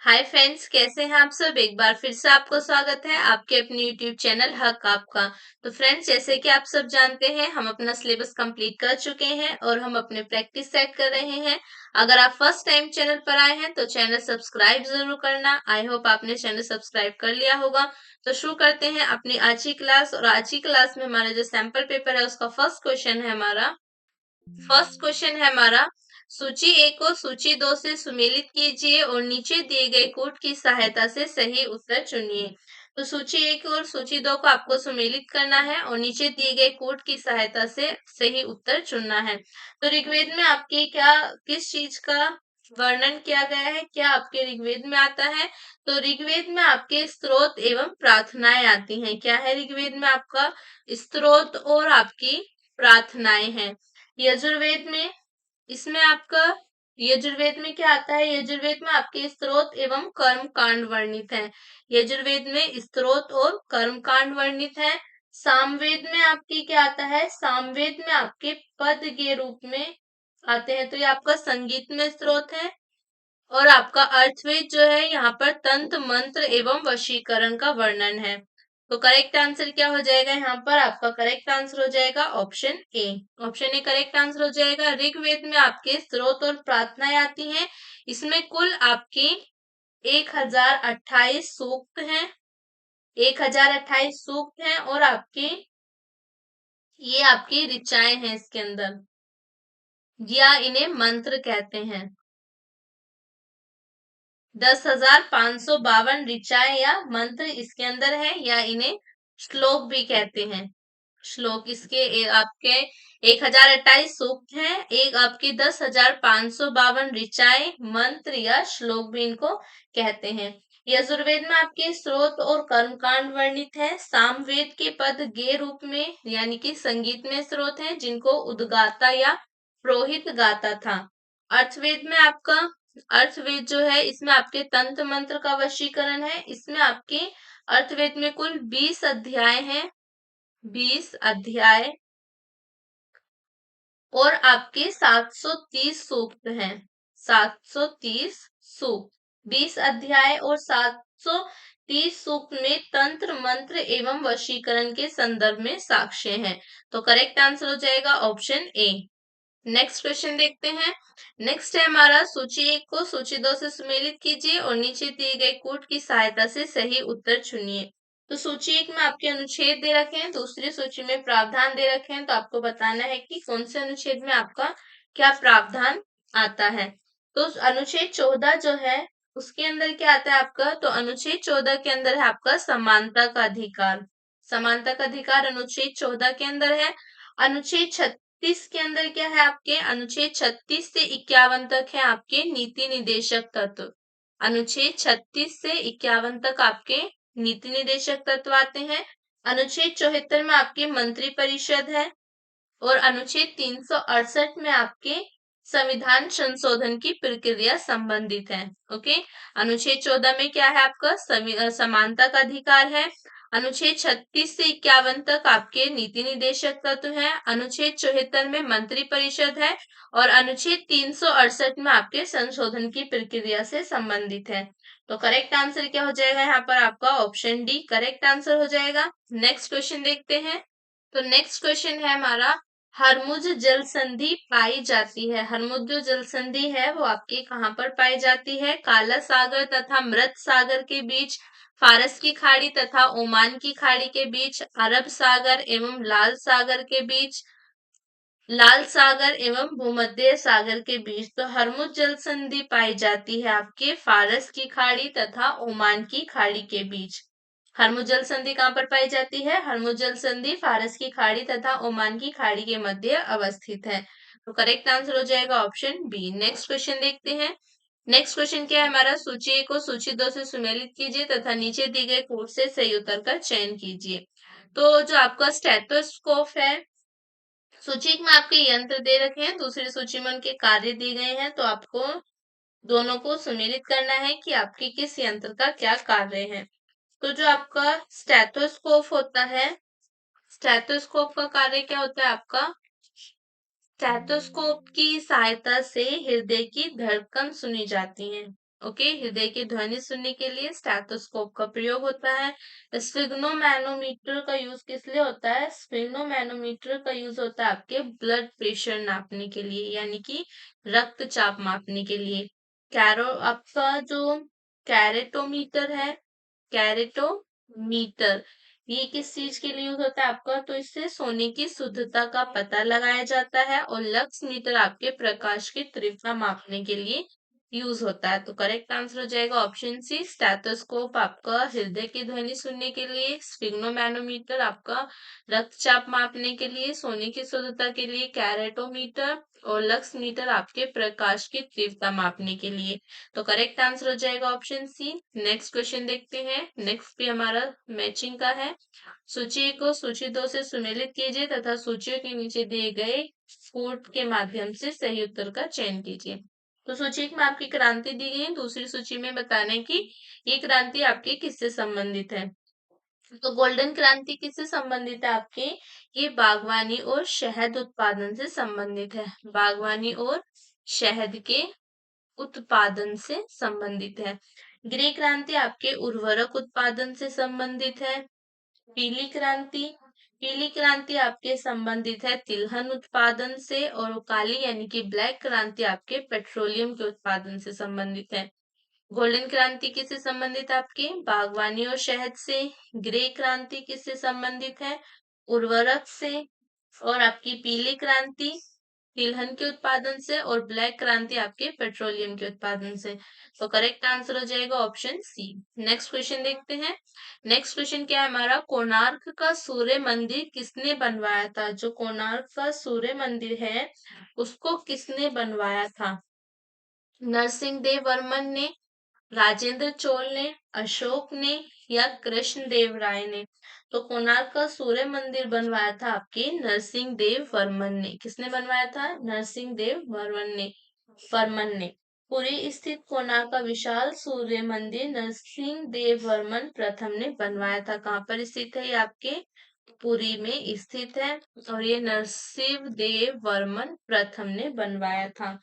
Hi friends, कैसे हैं आप सब। एक बार फिर से आपको स्वागत है आपके अपने यूट्यूब चैनल हक आपका। तो फ्रेंड्स, जैसे कि आप सब जानते हैं, हम अपना सिलेबस कंप्लीट कर चुके हैं और हम अपने प्रैक्टिस सेट कर रहे हैं। अगर आप फर्स्ट टाइम चैनल पर आए हैं तो चैनल सब्सक्राइब जरूर करना। आई होप आपने चैनल सब्सक्राइब कर लिया होगा। तो शुरू करते हैं अपनी आज की क्लास। और आज की क्लास में हमारा जो सैंपल पेपर है उसका फर्स्ट क्वेश्चन है हमारा, सूची एक को सूची दो से सुमेलित कीजिए और नीचे दिए गए कोड की सहायता से सही उत्तर चुनिए। तो सूची एक और सूची दो को आपको सुमेलित करना है और नीचे दिए गए कोड की सहायता से सही उत्तर चुनना है। तो ऋग्वेद में आपकी किस चीज का वर्णन किया गया है, क्या आपके ऋग्वेद में आता है? तो ऋग्वेद में आपके स्तोत्र एवं प्रार्थनाएं आती हैं। क्या है ऋग्वेद में आपका? स्तोत्र और आपकी प्रार्थनाएं हैं। यजुर्वेद में इसमें आपका यजुर्वेद में क्या आता है? यजुर्वेद में आपके स्तोत्र एवं कर्म कांड वर्णित है। यजुर्वेद में स्तोत्र और कर्म कांड वर्णित है। सामवेद में आपकी क्या आता है? सामवेद में आपके पद के रूप में आते हैं। तो ये आपका संगीत में स्तोत्र है। और आपका अर्थवेद जो है, यहाँ पर तंत्र मंत्र एवं वशीकरण का वर्णन है। तो करेक्ट आंसर क्या हो जाएगा? यहाँ पर आपका करेक्ट आंसर हो जाएगा option A. Option A correct answer हो जाएगा। ऋग्वेद में आपके स्तोत्र और प्रार्थनाएं आती हैं। इसमें कुल आपकी 1028 सूक्त हैं। 1028 सूक्त हैं और ये आपकी ऋचाएं हैं इसके अंदर, या इन्हें मंत्र कहते हैं। 10,552 ऋचाएं या मंत्र इसके अंदर है, या इन्हें श्लोक भी कहते हैं। श्लोक इसके आपके 1028 सूक्त हैं, एक आपकी 10,552 ऋचाएं, मंत्र या श्लोक भी इनको कहते हैं। यजुर्वेद में आपके स्रोत और कर्मकांड वर्णित है। सामवेद के पद गे रूप में यानी कि संगीत में स्रोत हैं, जिनको उद्गाता या पुरोहित गाता था। अर्थवेद में आपका अर्थवेद जो है, इसमें आपके तंत्र मंत्र का वशीकरण है। इसमें आपके अर्थवेद में कुल 20 अध्याय हैं। 20 अध्याय और आपके 730 सूक्त हैं। 730 सूक्त, 20 अध्याय और 730 सूक्त में तंत्र मंत्र एवं वशीकरण के संदर्भ में साक्ष्य हैं। तो करेक्ट आंसर हो जाएगा ऑप्शन ए। नेक्स्ट क्वेश्चन देखते हैं। नेक्स्ट है हमारा, सूची एक को सूची दो से सुमेलित कीजिए और नीचे दिए गए कोड की सहायता से सही उत्तर चुनिए। तो सूची एक में आपके अनुच्छेद दे रखे हैं, दूसरी सूची में प्रावधान दे रखे हैं। तो आपको बताना है कि कौन से अनुच्छेद में आपका क्या प्रावधान आता है। तो अनुच्छेद 14 जो है, उसके अंदर क्या आता है आपका? तो अनुच्छेद 14 के अंदर है आपका समानता का अधिकार। समानता का अधिकार अनुच्छेद 14 के अंदर है। अनुच्छेद 36 के अंदर क्या है आपके? अनुच्छेद 36 से 51 तक है आपके नीति निदेशक तत्व। अनुच्छेद 36 से 51 तक आपके नीति निदेशक तत्व आते हैं। अनुच्छेद 74 में आपके मंत्री परिषद है। और अनुच्छेद 368 में आपके संविधान संशोधन की प्रक्रिया संबंधित है। ओके, अनुच्छेद 14 में क्या है आपका? समानता का अधिकार है। अनुच्छेद 36 से 51 तक आपके नीति निदेशक तत्व है। अनुच्छेद 74 में मंत्री परिषद है। और अनुच्छेद 368 में आपके संशोधन की प्रक्रिया से संबंधित है। तो करेक्ट आंसर क्या हो जाएगा यहाँ पर? आपका ऑप्शन डी करेक्ट आंसर हो जाएगा। नेक्स्ट क्वेश्चन देखते हैं। तो नेक्स्ट क्वेश्चन है हमारा, हरमुज जल संधि पाई जाती है। हरमुज जो जल संधि है वो आपके कहाँ पर पाई जाती है? काला सागर तथा मृत सागर के बीच, फारस की खाड़ी तथा ओमान की खाड़ी के बीच, अरब सागर एवं लाल सागर के बीच, लाल सागर एवं भूमध्य सागर के बीच। तो हरमुज जल संधि पाई जाती है आपके फारस की खाड़ी तथा ओमान की खाड़ी के बीच। हरमुज जल संधि कहाँ पर पाई जाती है? हरमुज जल संधि फारस की खाड़ी तथा ओमान की खाड़ी के मध्य अवस्थित है। तो करेक्ट आंसर हो जाएगा ऑप्शन बी। नेक्स्ट क्वेश्चन देखते हैं। नेक्स्ट क्वेश्चन क्या है हमारा, सूची ए को सूची दो से सुमेलित कीजिए तथा नीचे दी गए कोड से सही उत्तर का चयन कीजिए। तो जो आपका स्टेथोस्कोप है, सूची एक में आपके यंत्र दे रखे हैं, दूसरी सूची में उनके कार्य दिए गए हैं। तो आपको दोनों को सुमेलित करना है कि आपके किस यंत्र का क्या कार्य है। तो जो आपका स्टेथोस्कोप होता है, स्टेथोस्कोप का कार्य क्या होता है आपका? स्टेथोस्कोप की सहायता से हृदय की धड़कन सुनी जाती है। ओके, हृदय की ध्वनि सुनने के लिए स्टेथोस्कोप का प्रयोग होता है। स्फिग्नोमैनोमीटर का यूज किस लिए होता है? स्फिग्नोमैनोमीटर का यूज होता है आपके ब्लड प्रेशर नापने के लिए, यानी कि रक्तचाप मापने के लिए। आपका जो कैरेटोमीटर है, कैरेटोमीटर, ये किस चीज के लिए यूज होता है आपका? तो इससे सोने की शुद्धता का पता लगाया जाता है। और लक्स मीटर आपके प्रकाश की तीव्रता मापने के लिए यूज होता है। तो करेक्ट आंसर हो जाएगा ऑप्शन सी, स्टेथोस्कोप आपका हृदय की ध्वनि सुनने के लिए, स्फिग्नोमैनोमीटर आपका रक्तचाप मापने के लिए, सोने की शुद्धता के लिए कैरेटोमीटर, और लक्स मीटर आपके प्रकाश की तीव्रता मापने के लिए। तो करेक्ट आंसर हो जाएगा ऑप्शन सी। नेक्स्ट क्वेश्चन देखते हैं। नेक्स्ट भी हमारा मैचिंग का है। सूची को सूची 2 से सुमेलित कीजिए तथा सूचियों के नीचे दिए गए फूट के माध्यम से सही उत्तर का चयन कीजिए। तो सूची एक में आपकी क्रांति दी गई है, दूसरी सूची में बताना है कि ये क्रांति आपकी किससे संबंधित है। तो गोल्डन क्रांति किससे संबंधित है आपके? ये बागवानी और शहद उत्पादन से संबंधित है। बागवानी और शहद के उत्पादन से संबंधित है। ग्रे क्रांति आपके उर्वरक उत्पादन से संबंधित है। पीली क्रांति आपके संबंधित है तिलहन उत्पादन से। और काली यानी कि ब्लैक क्रांति आपके पेट्रोलियम के उत्पादन से संबंधित है। गोल्डन क्रांति किससे संबंधित है आपके? बागवानी और शहद से। ग्रे क्रांति किससे संबंधित है? उर्वरक से। और आपकी पीली क्रांति तिलहन के उत्पादन से। और ब्लैक क्रांति आपके पेट्रोलियम के उत्पादन से। तो करेक्ट आंसर हो जाएगा ऑप्शन सी। नेक्स्ट क्वेश्चन देखते हैं। नेक्स्ट क्वेश्चन क्या है हमारा? कोणार्क का सूर्य मंदिर किसने बनवाया था? जो कोणार्क का सूर्य मंदिर है उसको किसने बनवाया था? नरसिंह देव वर्मन ने, राजेंद्र चोल ने, अशोक ने, या कृष्ण देव राय ने? तो कोणार्क का सूर्य मंदिर बनवाया था आपके नरसिंह देव वर्मन ने। किसने बनवाया था? नरसिंह देव वर्मन ने। पुरी स्थित कोणार्क का विशाल सूर्य मंदिर नरसिंह देव वर्मन प्रथम ने बनवाया था। कहाँ पर स्थित है ये आपके? पुरी में स्थित है। और ये नरसिंह देव वर्मन प्रथम ने बनवाया था।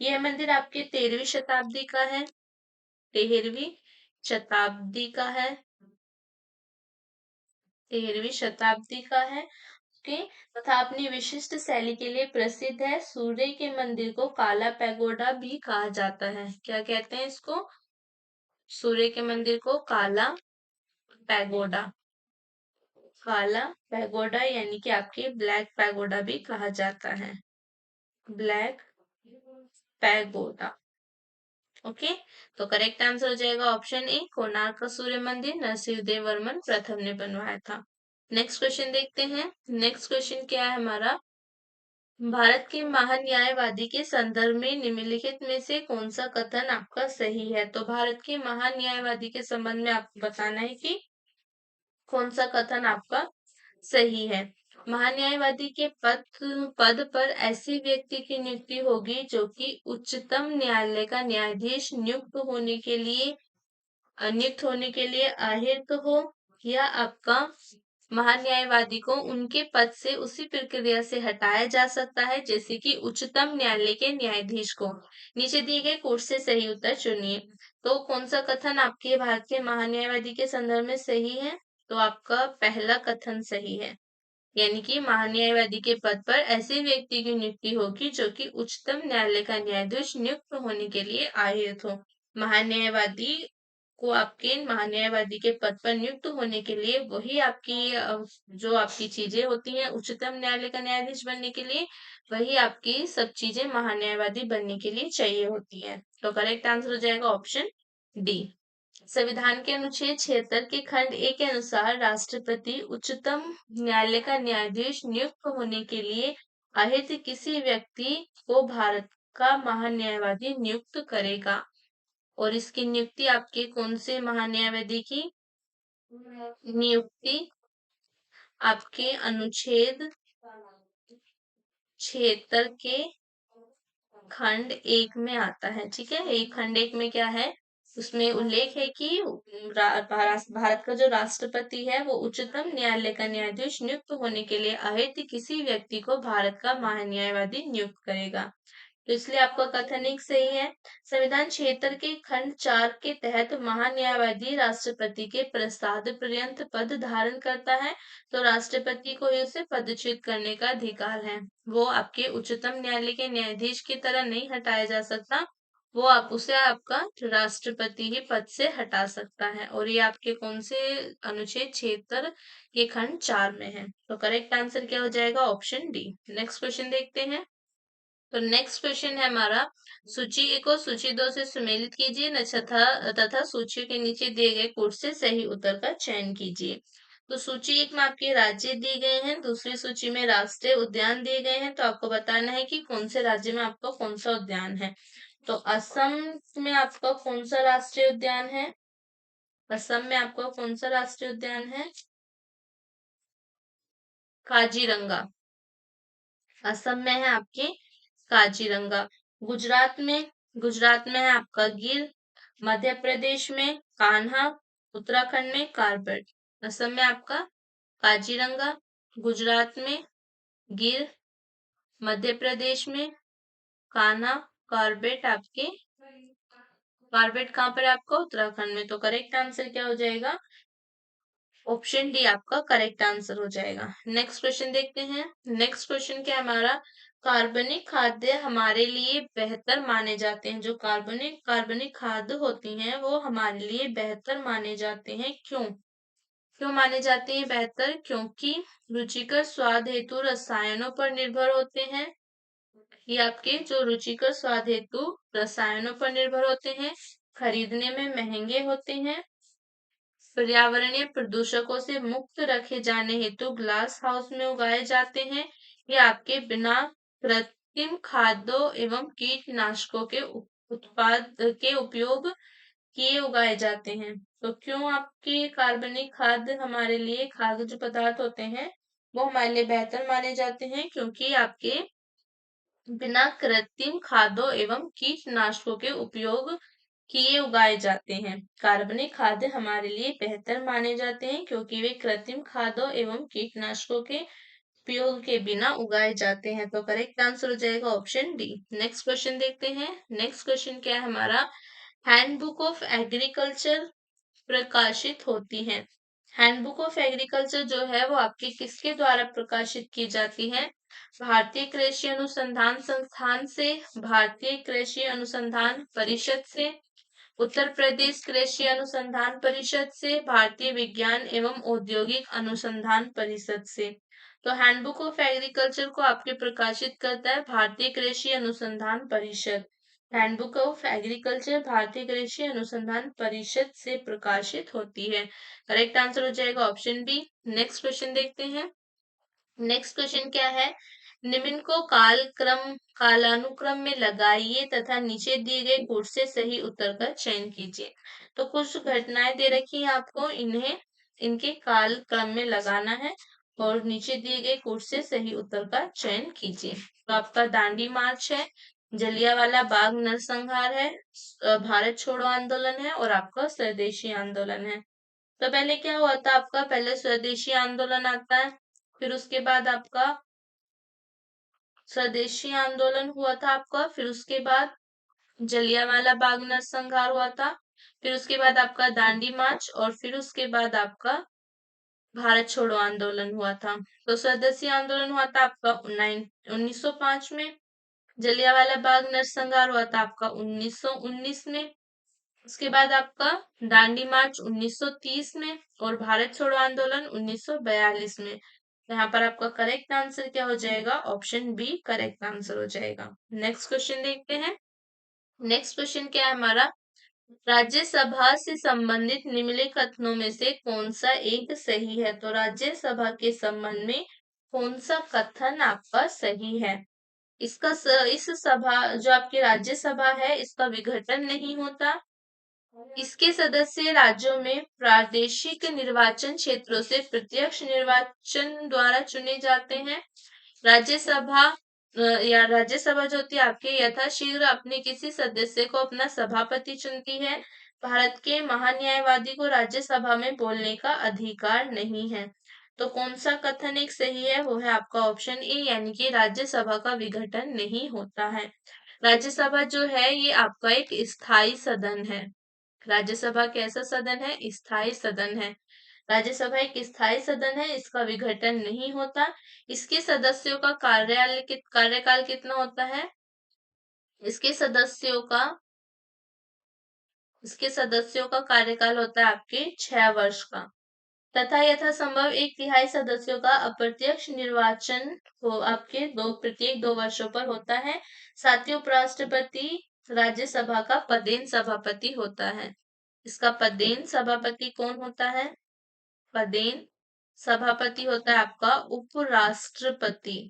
यह मंदिर आपके 13वीं शताब्दी का है। 13वीं शताब्दी का है। 13वीं शताब्दी का है। ओके, तथा अपनी विशिष्ट शैली के लिए प्रसिद्ध है। सूर्य के मंदिर को काला पैगोडा भी कहा जाता है। क्या कहते हैं इसको? सूर्य के मंदिर को काला पैगोडा। काला पैगोडा यानी कि आपके ब्लैक पैगोडा भी कहा जाता है। Black pagoda. ओके, तो करेक्ट आंसर हो जाएगा ऑप्शन ए, कोणार्क का सूर्य मंदिर नरसिंहदेव वर्मन प्रथम ने बनवाया था। नेक्स्ट क्वेश्चन देखते हैं। नेक्स्ट क्वेश्चन क्या है हमारा? भारत के महान्यायवादी के संदर्भ में निम्नलिखित में से कौन सा कथन आपका सही है? तो भारत के महान्यायवादी के संबंध में आपको बताना है कि कौन सा कथन आपका सही है। महान्यायवादी के पद पर ऐसे व्यक्ति की नियुक्ति होगी जो कि उच्चतम न्यायालय का न्यायाधीश नियुक्त होने के लिए अहिर्त हो, या आपका महान्यायवादी को उनके पद से उसी प्रक्रिया से हटाया जा सकता है जैसे कि उच्चतम न्यायालय के न्यायाधीश को। नीचे दिए गए कोट से सही उत्तर चुनिए। तो कौन सा कथन आपके भारत के महान्यायवादी के संदर्भ में सही है? तो आपका पहला कथन सही है, यानी कि महान्यायवादी के पद पर ऐसे व्यक्ति की नियुक्ति होगी जो कि उच्चतम न्यायालय का न्यायाधीश नियुक्त होने के लिए आहित हो। महान्यायवादी को आपके महान्यायवादी के पद पर नियुक्त होने के लिए वही आपकी जो आपकी चीजें होती हैं उच्चतम न्यायालय का न्यायाधीश बनने के लिए, वही आपकी सब चीजें महान्यायवादी बनने के लिए चाहिए होती है। तो करेक्ट आंसर हो जाएगा ऑप्शन डी। संविधान के अनुच्छेद 76 के खंड ए के अनुसार राष्ट्रपति उच्चतम न्यायालय का न्यायाधीश नियुक्त होने के लिए अहित किसी व्यक्ति को भारत का महान्यायवादी नियुक्त करेगा। और इसकी नियुक्ति आपके कौन से महान्यायवादी की नियुक्ति आपके अनुच्छेद 76 के खंड 1 में आता है। ठीक है, एक खंड 1 में क्या है? उसमें उल्लेख है कि भारत का जो राष्ट्रपति है वो उच्चतम न्यायालय का न्यायाधीश नियुक्त होने के लिए अहित किसी व्यक्ति को भारत का महान्यायवादी नियुक्त करेगा। तो इसलिए आपका कथन एक सही है। संविधान क्षेत्र के खंड 4 के तहत महान्यायवादी राष्ट्रपति के प्रसाद पर्यंत पद धारण करता है। तो राष्ट्रपति को ही उसे पदच्युत करने का अधिकार है। वो आपके उच्चतम न्यायालय के न्यायाधीश की तरह नहीं हटाया जा सकता। वो आप उसे आपका राष्ट्रपति ही पद से हटा सकता है। और ये आपके कौन से अनुच्छेद 76 के खंड 4 में है। तो करेक्ट आंसर क्या हो जाएगा? Option D. नेक्स्ट क्वेश्चन देखते हैं। तो नेक्स्ट क्वेश्चन है हमारा, सूची 1 और सूची 2 से सुमेलित कीजिए तथा सूची के नीचे दिए गए कोड से सही उत्तर का चयन कीजिए। तो सूची 1 में आपके राज्य दिए गए हैं, दूसरी सूची में राष्ट्रीय उद्यान दिए गए हैं। तो आपको बताना है कि कौन से राज्य में आपका कौन सा उद्यान है। तो असम में आपका कौन सा राष्ट्रीय उद्यान है? असम में आपका कौन सा राष्ट्रीय उद्यान है? काजीरंगा। असम में है आपके काजीरंगा। गुजरात में है आपका गिर। मध्य प्रदेश में कान्हा। उत्तराखंड में कारबेट। असम में आपका काजीरंगा, गुजरात में गिर, मध्य प्रदेश में कान्हा, कारबेट आपके कारबेट कहाँ पर है आपका? उत्तराखंड में। तो करेक्ट आंसर क्या हो जाएगा? ऑप्शन डी आपका करेक्ट आंसर हो जाएगा। नेक्स्ट क्वेश्चन देखते हैं। नेक्स्ट क्वेश्चन क्या है हमारा, कार्बनिक खाद्य हमारे लिए बेहतर माने जाते हैं। जो कार्बनिक खाद्य होती हैं वो हमारे लिए बेहतर माने जाते हैं। क्यों? क्यों माने जाते हैं बेहतर? क्योंकि रुचिकर स्वाद हेतु रसायनों पर निर्भर होते हैं। ये आपके जो रुचिकर स्वाद हेतु रसायनों पर निर्भर होते हैं, खरीदने में महंगे होते हैं, पर्यावरणीय प्रदूषकों से मुक्त रखे जाने हेतु ग्लास हाउस में उगाए जाते हैं। ये आपके बिना कृत्रिम खाद्यों एवं कीटनाशकों के उत्पाद के उपयोग किए उगाए जाते हैं। तो क्यों आपके कार्बनिक खाद्य हमारे लिए खाद्य जो पदार्थ होते हैं वो हमारे लिए बेहतर माने जाते हैं? क्योंकि आपके बिना कृत्रिम खादों एवं कीटनाशकों के उपयोग किए उगाए जाते हैं। कार्बनिक खाद्य हमारे लिए बेहतर माने जाते हैं क्योंकि वे कृत्रिम खादों एवं कीटनाशकों के उपयोग के बिना उगाए जाते हैं। तो करेक्ट आंसर हो जाएगा ऑप्शन डी। नेक्स्ट क्वेश्चन देखते हैं। नेक्स्ट क्वेश्चन क्या है हमारा, हैंडबुक ऑफ एग्रीकल्चर प्रकाशित होती है। हैंडबुक ऑफ एग्रीकल्चर जो है वो आपके किसके द्वारा प्रकाशित की जाती है? भारतीय कृषि अनुसंधान संस्थान से, भारतीय कृषि अनुसंधान परिषद से, उत्तर प्रदेश कृषि अनुसंधान परिषद से, भारतीय विज्ञान एवं औद्योगिक अनुसंधान परिषद से। तो हैंडबुक ऑफ एग्रीकल्चर को आपके प्रकाशित करता है भारतीय कृषि अनुसंधान परिषद। हैंडबुक ऑफ एग्रीकल्चर भारतीय कृषि अनुसंधान परिषद से प्रकाशित होती है। करेक्ट आंसर हो जाएगा ऑप्शन बी। नेक्स्ट क्वेश्चन देखते हैं। नेक्स्ट क्वेश्चन क्या है, निम्न को कालानुक्रम में लगाइए तथा नीचे दिए गए कोड से सही उत्तर का चयन कीजिए। तो कुछ घटनाएं दे रखी हैं आपको, इन्हें इनके काल क्रम में लगाना है और नीचे दिए गए कोड से सही उत्तर का चयन कीजिए। तो आपका दांडी मार्च है, जलियांवाला बाग नरसंहार है, भारत छोड़ो आंदोलन है और आपका स्वदेशी आंदोलन है। तो पहले क्या हुआ था आपका, पहले स्वदेशी आंदोलन आता है, फिर उसके बाद आपका स्वदेशी आंदोलन हुआ था आपका, फिर उसके बाद जलियांवाला बाग नरसंहार हुआ था, फिर उसके बाद आपका दांडी मार्च और फिर उसके बाद आपका भारत छोड़ो आंदोलन हुआ था। तो स्वदेशी आंदोलन हुआ था आपका 1905 में, जलियांवाला बाग नरसंहार हुआ था आपका 1919 में, उसके बाद आपका दांडी मार्च 1930 में और भारत छोड़ो आंदोलन 1942 में। यहाँ पर आपका करेक्ट आंसर क्या हो जाएगा? ऑप्शन बी करेक्ट आंसर हो जाएगा। नेक्स्ट क्वेश्चन देखते हैं। नेक्स्ट क्वेश्चन क्या है हमारा, राज्यसभा से संबंधित निम्नलिखित कथनों में से कौन सा एक सही है? तो राज्यसभा के संबंध में कौन सा कथन आपका सही है? इस सभा जो आपकी राज्यसभा है इसका विघटन नहीं होता, इसके सदस्य राज्यों में प्रादेशिक निर्वाचन क्षेत्रों से प्रत्यक्ष निर्वाचन द्वारा चुने जाते हैं, राज्यसभा जो होती है आपके यथाशीघ्र अपने किसी सदस्य को अपना सभापति चुनती है, भारत के महान्यायवादी को राज्यसभा में बोलने का अधिकार नहीं है। तो कौन सा कथन एक सही है? वो है आपका ऑप्शन ए, यानी कि राज्यसभा का विघटन नहीं होता है। राज्यसभा जो है ये आपका एक स्थायी सदन है। राज्यसभा कैसा सदन है? स्थायी सदन है। राज्यसभा एक स्थायी सदन है, इसका विघटन नहीं होता। इसके सदस्यों का कार्यकाल कितना होता है? इसके सदस्यों का इसके सदस्यों का कार्यकाल होता है आपके 6 वर्ष का। तथा यथासंभव 1/3 सदस्यों का अप्रत्यक्ष निर्वाचन हो आपके प्रत्येक 2 वर्षों पर होता है। साथ ही उपराष्ट्रपति राज्यसभा का पदेन सभापति होता है। इसका पदेन सभापति कौन होता है? पदेन सभापति होता है आपका उपराष्ट्रपति।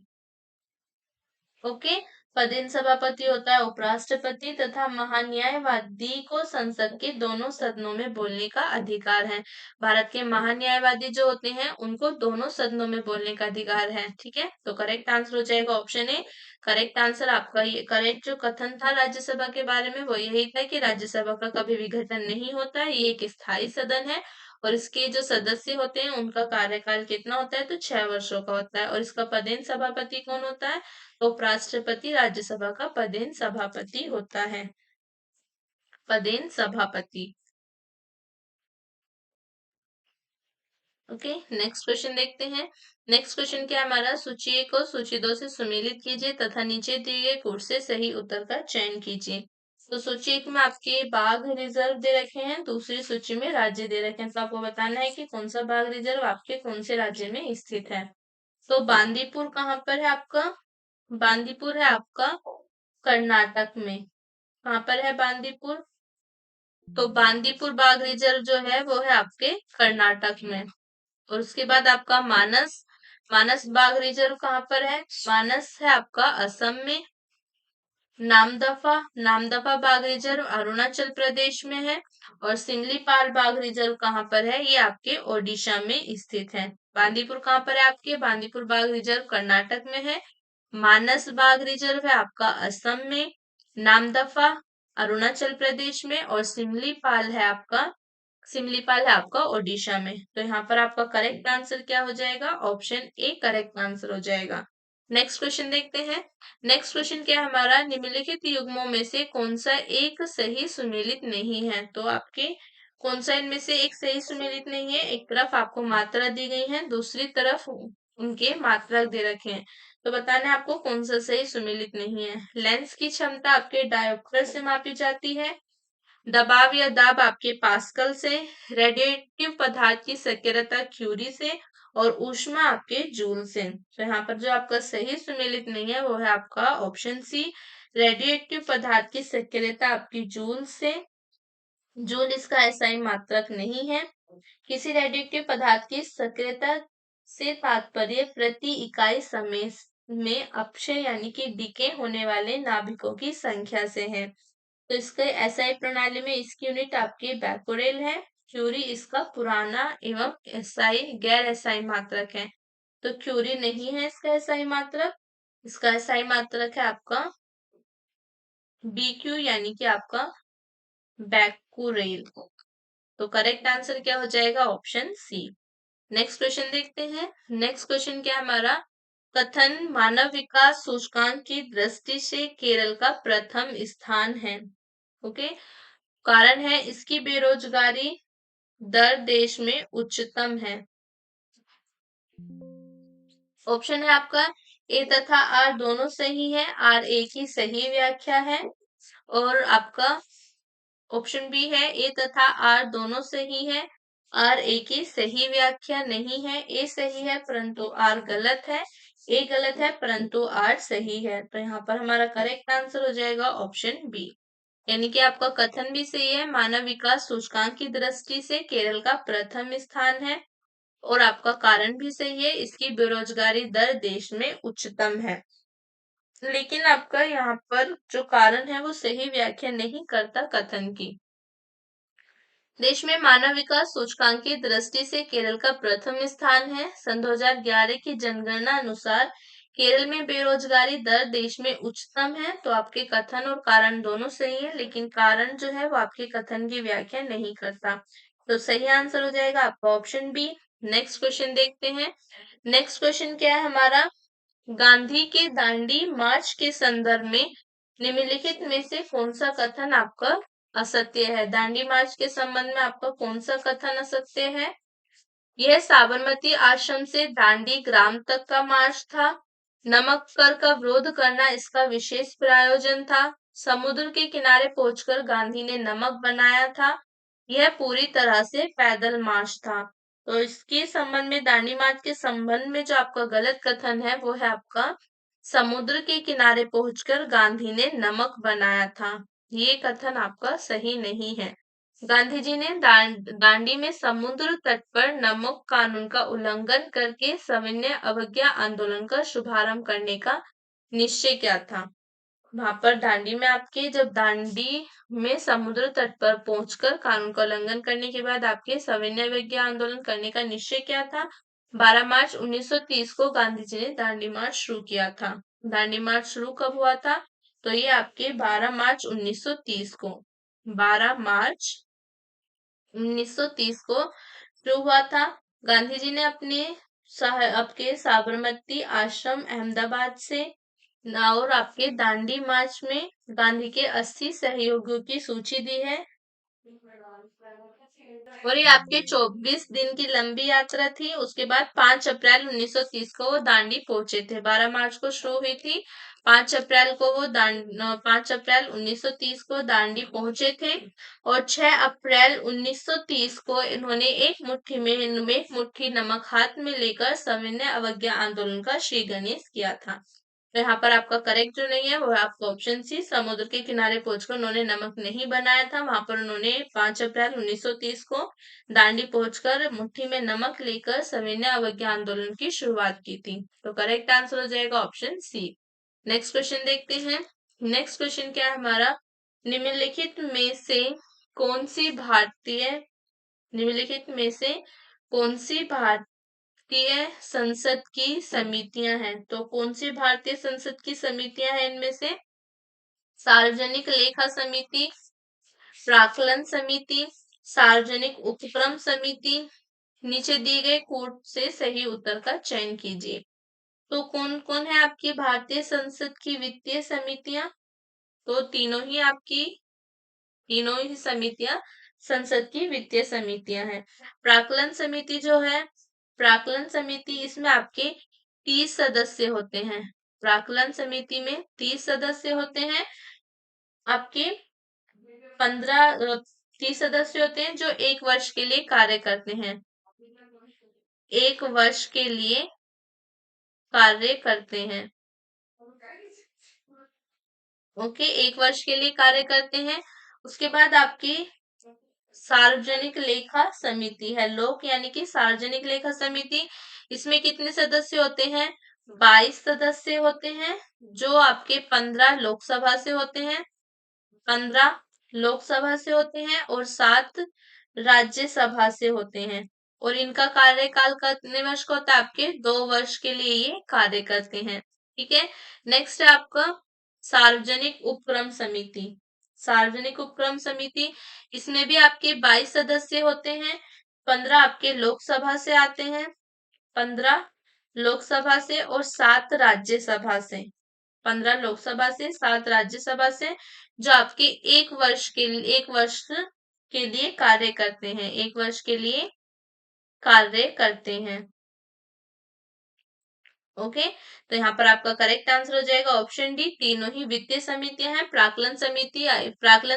ओके, पदेन सभापति होता है उपराष्ट्रपति तथा महान्यायवादी को संसद के दोनों सदनों में बोलने का अधिकार है। भारत के महान्यायवादी जो होते हैं उनको दोनों सदनों में बोलने का अधिकार है। ठीक है, तो करेक्ट आंसर हो जाएगा ऑप्शन ए। करेक्ट आंसर आपका ये करेक्ट जो कथन था राज्यसभा के बारे में वो यही था कि राज्यसभा का कभी विघटन नहीं होता है, ये एक स्थायी सदन है और इसके जो सदस्य होते हैं उनका कार्यकाल कितना होता है? तो 6 वर्षों का होता है। और इसका पदेन सभापति कौन होता है? उपराष्ट्रपति राज्यसभा का पदेन सभापति होता है। पदेन सभापति। ओके, नेक्स्ट क्वेश्चन देखते हैं। नेक्स्ट क्वेश्चन क्या है हमारा? सूची 1 को सूची 2 से सुमेलित कीजिए तथा नीचे दिए गए कोड से सही उत्तर का चयन कीजिए। तो सूची 1 में आपके बाघ रिजर्व दे रखे हैं, दूसरी सूची में राज्य दे रखे हैं। तो आपको बताना है कि कौन सा बाघ रिजर्व आपके कौन से राज्य में स्थित है। तो बांदीपुर कहाँ पर है आपका? बांदीपुर है आपका कर्नाटक में। कहाँ पर है बांदीपुर? तो बांदीपुर बाघ रिजर्व जो है वो है आपके कर्नाटक में। और उसके बाद आपका मानस मानस बाघ रिजर्व कहाँ पर है? मानस है आपका असम में। नामदफा बाघ रिजर्व अरुणाचल प्रदेश में है। और सिमलीपाल बाघ रिजर्व कहाँ पर है? ये आपके ओडिशा में स्थित है। बांदीपुर कहाँ पर है आपके? बांदीपुर बाघ रिजर्व कर्नाटक में है। मानस बाघ रिजर्व है आपका असम में। नामदफा अरुणाचल प्रदेश में और सिमलीपाल है आपका ओडिशा में। तो यहाँ पर आपका करेक्ट आंसर क्या हो जाएगा? ऑप्शन ए करेक्ट आंसर हो जाएगा। नेक्स्ट क्वेश्चन देखते हैं। नेक्स्ट क्वेश्चन क्या है हमारा? निम्नलिखित युग्मों में से कौन सा एक सही सुमेलित नहीं है? तो आपके कौन सा इनमें से एक सही सुमेलित नहीं है? एक तरफ आपको मात्रा दी गई है, दूसरी तरफ उनके मात्रक दे रखे हैं। तो बताना है आपको कौन सा सही सुमेलित नहीं है। लेंस की क्षमता आपके डायोप्टर से मापी जाती है। दबाव या दाब आपके पास्कल से। रेडिएटिव पदार्थ की सक्रियता क्यूरी से। और ऊष्मा आपके जूल से। तो यहाँ पर जो आपका सही सुमेलित नहीं है वो है आपका ऑप्शन सी, रेडिएटिव पदार्थ की सक्रियता आपकी जूल से। जूल इसका एसआई मात्रक नहीं है। किसी रेडिएटिव पदार्थ की सक्रियता से तात्पर्य प्रति इकाई समय में अपक्षय यानी कि डिके होने वाले नाभिकों की संख्या से है। तो इसके एसआई प्रणाली में इसकी यूनिट आपकी बैकोरेल है। क्यूरी इसका पुराना एवं एसआई गैर एसआई मात्रक है। तो क्यूरी नहीं है इसका एसआई मात्रक। इसका एसआई मात्रक है आपका बीक्यू यानी कि आपका बैकोरेल। तो करेक्ट आंसर क्या हो जाएगा? Option C. नेक्स्ट क्वेश्चन देखते हैं। नेक्स्ट क्वेश्चन क्या है हमारा? कथन मानव विकास सूचकांक की दृष्टि से केरल का प्रथम स्थान है। ओके, कारण है इसकी बेरोजगारी दर देश में उच्चतम है। ऑप्शन है आपका ए तथा आर दोनों सही है, आर ए की सही व्याख्या है। और आपका ऑप्शन बी है ए तथा आर दोनों सही है, आर ए की सही व्याख्या नहीं है। ए सही है परंतु आर गलत है, ए गलत है परंतु आर सही है। तो यहाँ पर हमारा करेक्ट आंसर हो जाएगा ऑप्शन बी। यानी कि आपका कथन भी सही है, मानव विकास सूचकांक की दृष्टि से केरल का प्रथम स्थान है। और आपका कारण भी सही है, इसकी बेरोजगारी दर देश में उच्चतम है। लेकिन आपका यहाँ पर जो कारण है वो सही व्याख्या नहीं करता कथन की। देश में मानव विकास सूचकांक की दृष्टि से केरल का प्रथम स्थान है। सन 2011 की जनगणना अनुसार केरल में बेरोजगारी दर देश में उच्चतम है। तो आपके कथन और कारण दोनों सही है, लेकिन कारण जो है वो आपके कथन की व्याख्या नहीं करता। तो सही आंसर हो जाएगा आपका ऑप्शन बी। नेक्स्ट क्वेश्चन देखते हैं। नेक्स्ट क्वेश्चन क्या है हमारा? गांधी के दांडी मार्च के संदर्भ में निम्नलिखित में से कौन सा कथन आपका असत्य है? दांडी मार्च के संबंध में आपका कौन सा कथन असत्य है? यह साबरमती आश्रम से दांडी ग्राम तक का मार्च था। नमक कर का विरोध करना इसका विशेष प्रयोजन था। समुद्र के किनारे पहुंचकर गांधी ने नमक बनाया था। यह पूरी तरह से पैदल मार्च था। तो इसके संबंध में, दांडी मार्च के संबंध में जो आपका गलत कथन है वो है आपका समुद्र के किनारे पहुंचकर गांधी ने नमक बनाया था। ये कथन आपका सही नहीं है। गांधी जी ने दांडी में समुद्र तट पर नमक कानून का उल्लंघन करके सविनय अवज्ञा आंदोलन का शुभारंभ करने का निश्चय किया था। वहां पर दांडी में आपके, जब दांडी में समुद्र तट पर पहुंचकर कानून का उल्लंघन करने के बाद आपके सविनय अवज्ञा आंदोलन करने का निश्चय किया था। 12 मार्च 1930 को गांधी जी ने दांडी मार्च शुरू किया था। दांडी मार्च शुरू कब हुआ था? तो ये आपके 12 मार्च 1930 को, 12 मार्च 1930 को शुरू हुआ था। गांधी जी ने आपके साबरमती आश्रम अहमदाबाद से और आपके दांडी मार्च में गांधी के 80 सहयोगियों की सूची दी है। और ये आपके 24 दिन की लंबी यात्रा थी। उसके बाद 5 अप्रैल 1930 को वो दांडी पहुंचे थे। 12 मार्च को शुरू हुई थी, 5 अप्रैल को वो 5 अप्रैल 1930 को दांडी पहुंचे थे। और 6 अप्रैल 1930 को इन्होंने एक मुट्ठी नमक हाथ में लेकर सविनय अवज्ञा आंदोलन का श्री गणेश किया था। तो यहाँ पर आपका करेक्ट जो नहीं है वो है आपका ऑप्शन सी, समुद्र के किनारे पहुंचकर उन्होंने नमक नहीं बनाया था। वहां पर उन्होंने 5 अप्रैल 1930 को दांडी पहुंचकर मुट्ठी में नमक लेकर सविनय अवज्ञा आंदोलन की शुरुआत की थी। तो करेक्ट आंसर हो जाएगा ऑप्शन सी। नेक्स्ट क्वेश्चन देखते हैं। नेक्स्ट क्वेश्चन क्या है हमारा? निम्नलिखित में से कौन सी भारतीय निम्नलिखित में से कौन सी भारतीय संसद की समितियां हैं? तो कौन सी भारतीय संसद की समितियां हैं इनमें से? सार्वजनिक लेखा समिति, प्राक्कलन समिति, सार्वजनिक उपक्रम समिति। नीचे दिए गए कोड से सही उत्तर का चयन कीजिए। तो कौन कौन है आपकी भारतीय संसद की वित्तीय समितियां? तो तीनों ही समितियां संसद की वित्तीय समितियां हैं। प्राक्कलन समिति जो है, प्राक्कलन समिति, इसमें आपके 30 सदस्य होते हैं। प्राक्कलन समिति में 30 सदस्य होते हैं। आपके 30 सदस्य होते हैं जो 1 वर्ष के लिए कार्य करते हैं। 1 वर्ष के लिए कार्य करते हैं। ओके, 1 वर्ष के लिए कार्य करते हैं। उसके बाद आपकी सार्वजनिक लेखा समिति है, लोक यानी कि सार्वजनिक लेखा समिति। इसमें कितने सदस्य होते हैं? 22 सदस्य होते हैं, जो आपके 15 लोकसभा से होते हैं, 15 लोकसभा से होते हैं और 7 राज्यसभा से होते हैं। और इनका कार्यकाल कितने वर्ष का होता है? आपके 2 वर्ष के लिए ये कार्य करते हैं। ठीक है। नेक्स्ट है आपका सार्वजनिक उपक्रम समिति। सार्वजनिक उपक्रम समिति, इसमें भी आपके 22 सदस्य होते हैं। 15 आपके लोकसभा से आते हैं, 15 लोकसभा से और 7 राज्यसभा से। 15 लोकसभा से, 7 राज्यसभा से, जो आपके 1 वर्ष के लिए कार्य करते हैं। 1 वर्ष के लिए कार्य करते हैं। ओके, तो यहाँ पर आपका करेक्ट आंसर हो जाएगा ऑप्शन डी, तीनों ही वित्तीय समितियां हैं। प्राक्कलन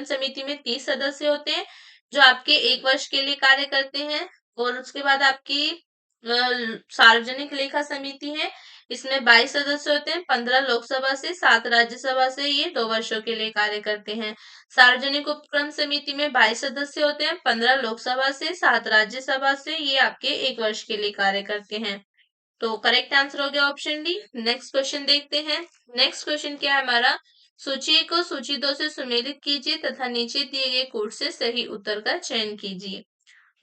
समिति में 30 सदस्य होते हैं जो आपके 1 वर्ष के लिए कार्य करते हैं। और उसके बाद आपकी सार्वजनिक लेखा समिति है, इसमें 22 सदस्य होते हैं, 15 लोकसभा से, 7 राज्यसभा से, ये 2 वर्षों के लिए कार्य करते हैं। सार्वजनिक उपक्रम समिति में 22 सदस्य होते हैं, 15 लोकसभा से, 7 राज्यसभा से, ये आपके 1 वर्ष के लिए कार्य करते हैं। तो करेक्ट आंसर हो गया ऑप्शन डी। नेक्स्ट क्वेश्चन देखते हैं। नेक्स्ट क्वेश्चन क्या है हमारा? सूची 1 को सूची 2 से सुमेलित कीजिए तथा नीचे दिए गए कोड से सही उत्तर का चयन कीजिए।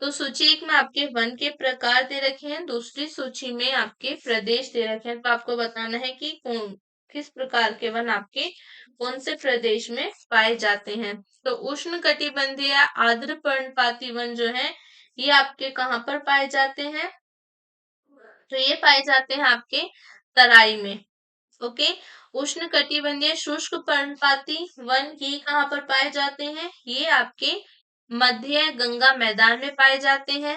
तो सूची 1 में आपके वन के प्रकार दे रखे हैं, दूसरी सूची में आपके प्रदेश दे रखे हैं। तो आपको बताना है कि किस प्रकार के वन आपके कौन से प्रदेश में पाए जाते हैं। तो उष्ण कटिबंधीय आर्द्र पर्णपाती वन जो है, ये आपके कहाँ पर पाए जाते हैं? तो ये पाए जाते हैं आपके तराई में। ओके। उष्ण कटिबंधीय शुष्क पर्णपाती वन ये कहाँ पर पाए जाते हैं? ये आपके मध्य गंगा मैदान में पाए जाते हैं।